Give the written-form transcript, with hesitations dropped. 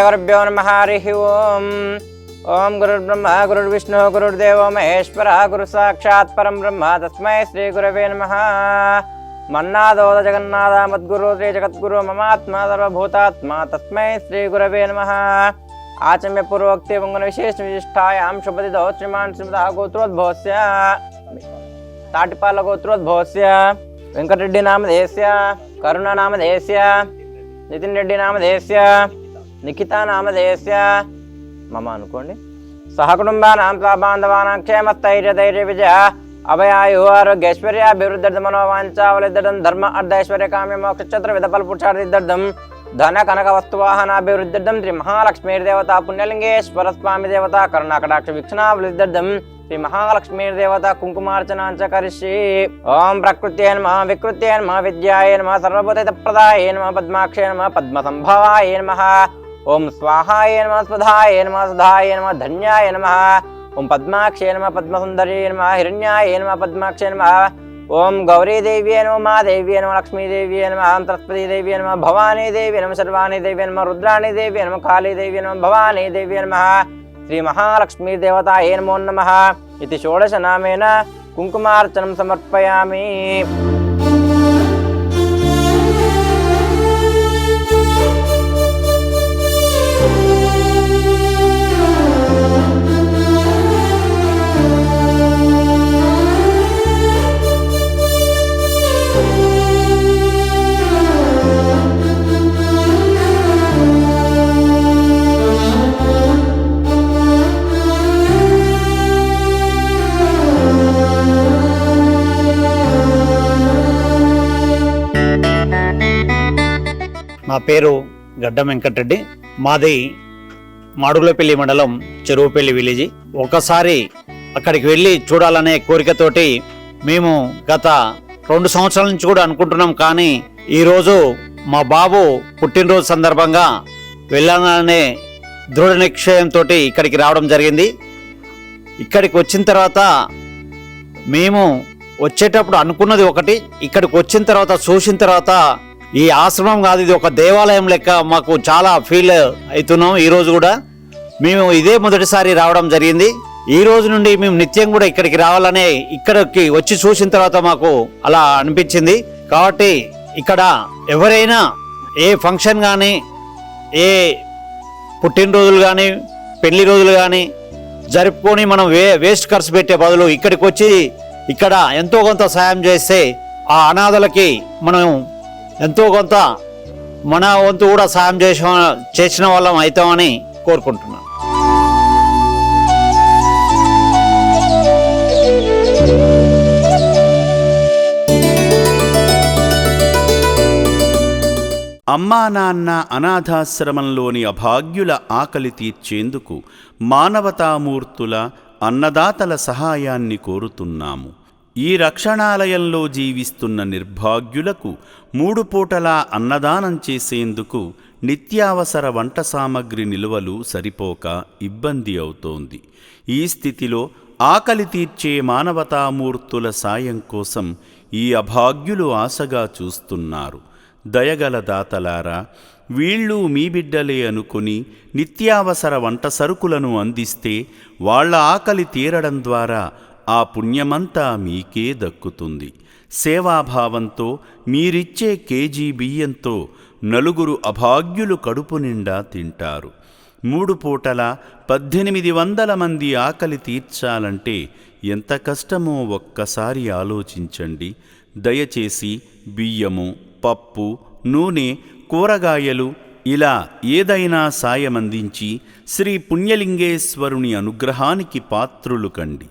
श्रीगुरुभ्यो नमः हरिः ओम्। ओम गुरुर्ब्रह्मा गुरुर्विष्णु गुरुर्देवो महेश्वरः गुरुसाक्षात् परं ब्रह्म तस्मै श्रीगुरवे नमः। मन्नादोद जगन्नाथ मद्गुरु श्री जगद्गुरु ममात्मा सर्वभूतात्मा तस्मै श्रीगुरवे नमः। आचम्य पूर्वोक्ति मंगल विशेष विशिष्टायां शुभदिदौ श्रीमान् श्रीमतः गोत्रोद्भवस्य ताटिपाल गोत्रोद्भवस्य वेंकटरेड्डी नामधेयस्य करुणा नामधेयस्य नितिन रेड्डी नामधेयस्य निखिता नामधेयस्य मम अनुकोंడి सहकुटुंबानां बांधवानां क्षेमस्थैर्यधैर्य विजय अभयायु आरोग्यैश्वर्याभिवृद्ध्यर्थं मनोवाञ्छाफलसिद्ध्यर्थं धर्म अर्थैश्वर्य काम्य मोक्ष चतुर्विध फलपुरुषार्थसिद्ध्यर्थं धन कनक वस्तुवाहनाभिवृद्ध्यर्थं श्री महालक्ष्मीर्देवता पुण्यलिंगेश्वर स्वामी देवता करुणाकटाक्ष वीक्षणाफलसिद्ध्यर्थं श्री महालक्ष्मीर्देवता कुंकुमार्चनां च करिष्ये। ओम प्रकृत्यै नमः विकृत्यै नमः विद्यायै नमः सर्वभूतहितप्रदायै नमः पद्माक्षै नमः पद्मसंभवायै नमः। ओम स्वाहाय नमः स्वधाय नमः सुधाय नमः धन्याय नमः। ओम पद्माक्षे नमः पद्मसुंदरी नमः हिरण्याय नमः पद्माक्षे नमः। ओम गौरी देवी नमः महादेवी नमः लक्ष्मी देवी नमः सरस्वती देवी नमः भवानी देवी नमः सर्वाणी देवी नमः रुद्राणी देवी नमः काली देवी नमः भवानी देवी नमः श्री महालक्ष्मी देवतायै नमो नमः। इति षोडश नामेन कुंकुमार्चनं समर्पयामि। నా పేరు గడ్డం వెంకటరెడ్డి. మాది మాడుగులపల్లి మండలం చెరువుపల్లి విలేజ్. ఒకసారి అక్కడికి వెళ్ళి చూడాలనే కోరికతోటి మేము గత 2 సంవత్సరాల నుంచి కూడా అనుకుంటున్నాం. కానీ ఈరోజు మా బాబు పుట్టినరోజు సందర్భంగా వెళ్ళాలనే దృఢ నిశ్చయంతో ఇక్కడికి రావడం జరిగింది. ఇక్కడికి వచ్చిన తర్వాత మేము వచ్చేటప్పుడు అనుకున్నది ఒకటి, ఇక్కడికి వచ్చిన తర్వాత చూసిన తర్వాత ఈ ఆశ్రమం కాదు, ఇది ఒక దేవాలయం లెక్క మాకు చాలా ఫీల్ అవుతున్నాం. ఈరోజు కూడా మేము ఇదే మొదటిసారి రావడం జరిగింది. ఈ రోజు నుండి మేము నిత్యం కూడా ఇక్కడికి రావాలనే ఇక్కడికి వచ్చి చూసిన తర్వాత మాకు అలా అనిపించింది. కాబట్టి ఇక్కడ ఎవరైనా ఏ ఫంక్షన్ కానీ ఏ పుట్టినరోజులు కానీ పెళ్లి రోజులు కానీ జరుపుకొని మనం వేస్ట్ ఖర్చు పెట్టే బదులు ఇక్కడికి వచ్చి ఇక్కడ ఎంతో కొంత సాయం చేస్తే ఆ అనాథలకి మనం ఎంతో కొంత మన వంతు కూడా సాయం చేసిన వాళ్ళం అవుతామని కోరుకుంటున్నాను. అమ్మా నాన్న అనాథాశ్రమంలోని అభాగ్యుల ఆకలి తీర్చేందుకు మానవతామూర్తుల అన్నదాతల సహాయాన్ని కోరుతున్నాము. ఈ రక్షణాలయంలో జీవిస్తున్న నిర్భాగ్యులకు 3 పూటలా అన్నదానం చేసేందుకు నిత్యావసర వంట సామగ్రి నిల్వలు సరిపోక ఇబ్బంది అవుతోంది. ఈ స్థితిలో ఆకలి తీర్చే మానవతామూర్తుల సాయం కోసం ఈ అభాగ్యులు ఆశగా చూస్తున్నారు. దయగల దాతలారా, వీళ్ళు మీ బిడ్డలే అనుకుని నిత్యావసర వంట సరుకులను అందిస్తే వాళ్ళ ఆకలి తీరడం ద్వారా ఆ పుణ్యమంతా మీకే దక్కుతుంది. సేవాభావంతో మీరిచ్చే కేజీ బియ్యంతో 4 అభాగ్యులు కడుపు నిండా తింటారు. 3 పూటల 1800 మంది ఆకలి తీర్చాలంటే ఎంత కష్టమో ఒక్కసారి ఆలోచించండి. దయచేసి బియ్యము, పప్పు, నూనె, కూరగాయలు ఇలా ఏదైనా సాయమందించి శ్రీ పుణ్యలింగేశ్వరుని అనుగ్రహానికి పాత్రులు కండి.